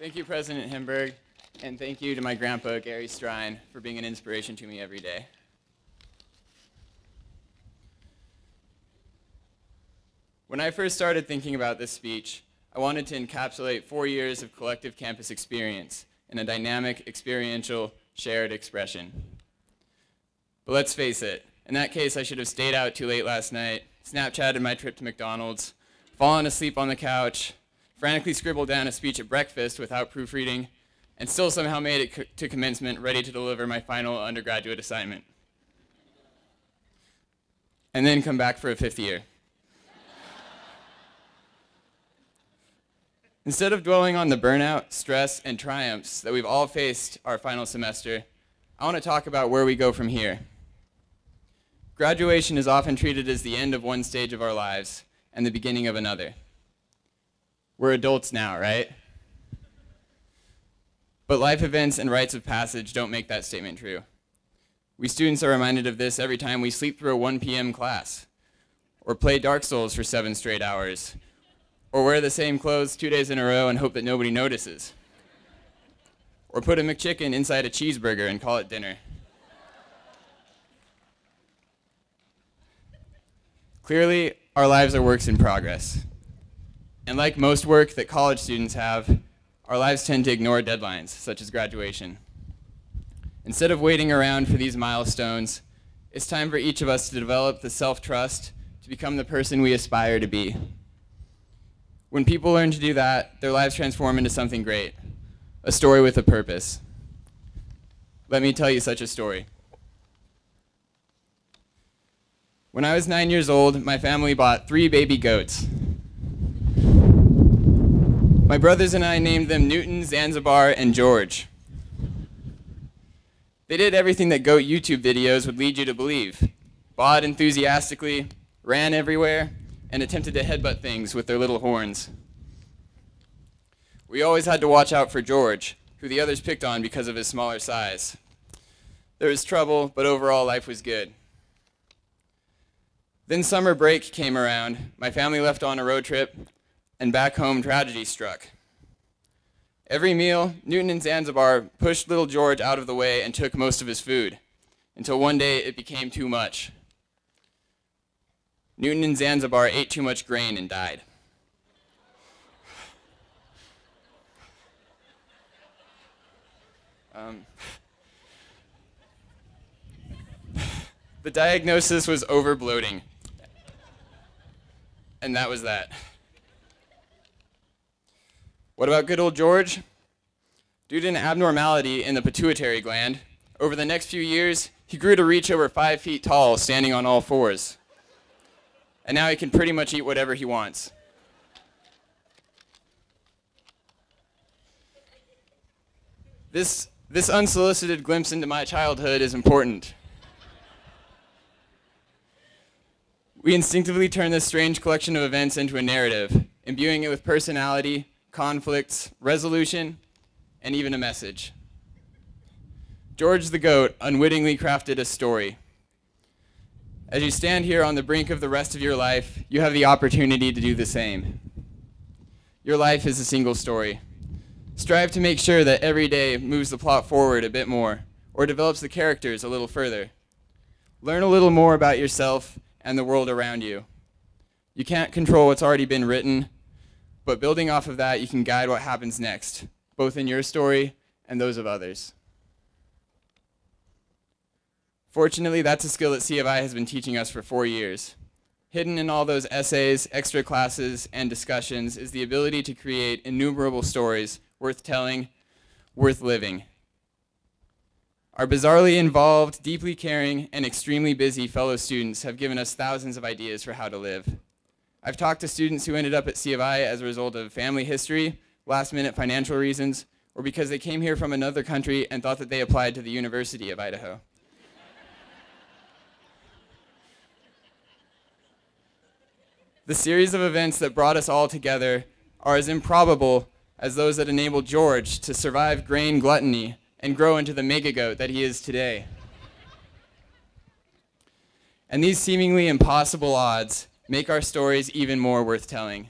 Thank you, President Himberg, and thank you to my grandpa, Gary Strine, for being an inspiration to me every day. When I first started thinking about this speech, I wanted to encapsulate 4 years of collective campus experience in a dynamic, experiential, shared expression. But let's face it, in that case, I should have stayed out too late last night, Snapchatted my trip to McDonald's, fallen asleep on the couch, frantically scribbled down a speech at breakfast without proofreading, and still somehow made it to commencement ready to deliver my final undergraduate assignment. And then come back for a 5th year. Instead of dwelling on the burnout, stress, and triumphs that we've all faced our final semester, I want to talk about where we go from here. Graduation is often treated as the end of one stage of our lives and the beginning of another. We're adults now, right? But life events and rites of passage don't make that statement true. We students are reminded of this every time we sleep through a 1 p.m. class, or play Dark Souls for 7 straight hours, or wear the same clothes 2 days in a row and hope that nobody notices, or put a McChicken inside a cheeseburger and call it dinner. Clearly, our lives are works in progress. And like most work that college students have, our lives tend to ignore deadlines, such as graduation. Instead of waiting around for these milestones, it's time for each of us to develop the self-trust to become the person we aspire to be. When people learn to do that, their lives transform into something great, a story with a purpose. Let me tell you such a story. When I was 9 years old, my family bought 3 baby goats. My brothers and I named them Newton, Zanzibar, and George. They did everything that goat YouTube videos would lead you to believe. Bawed enthusiastically, ran everywhere, and attempted to headbutt things with their little horns. We always had to watch out for George, who the others picked on because of his smaller size. There was trouble, but overall life was good. Then summer break came around, my family left on a road trip, and back home tragedy struck. Every meal, Newton and Zanzibar pushed little George out of the way and took most of his food, until one day it became too much. Newton and Zanzibar ate too much grain and died. The diagnosis was overbloating, and that was that. What about good old George? Due to an abnormality in the pituitary gland, over the next few years, he grew to reach over 5 feet tall, standing on all fours. And now he can pretty much eat whatever he wants. This unsolicited glimpse into my childhood is important. We instinctively turn this strange collection of events into a narrative, imbuing it with personality, conflicts, resolution, and even a message. George the goat unwittingly crafted a story. As you stand here on the brink of the rest of your life, you have the opportunity to do the same. Your life is a single story. Strive to make sure that every day moves the plot forward a bit more, or develops the characters a little further. Learn a little more about yourself and the world around you. You can't control what's already been written, but building off of that, you can guide what happens next, both in your story and those of others. Fortunately, that's a skill that C of I has been teaching us for 4 years. Hidden in all those essays, extra classes, and discussions is the ability to create innumerable stories worth telling, worth living. Our bizarrely involved, deeply caring, and extremely busy fellow students have given us thousands of ideas for how to live. I've talked to students who ended up at C of I as a result of family history, last-minute financial reasons, or because they came here from another country and thought that they applied to the University of Idaho. The series of events that brought us all together are as improbable as those that enabled George to survive grain gluttony and grow into the mega goat that he is today. And these seemingly impossible odds make our stories even more worth telling.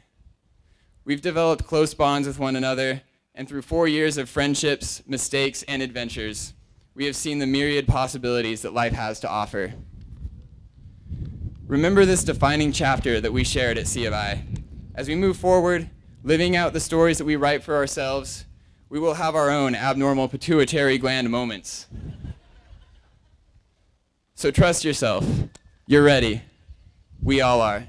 We've developed close bonds with one another, and through 4 years of friendships, mistakes, and adventures, we have seen the myriad possibilities that life has to offer. Remember this defining chapter that we shared at C of I. As we move forward, living out the stories that we write for ourselves, we will have our own abnormal pituitary gland moments. So trust yourself. You're ready. We all are.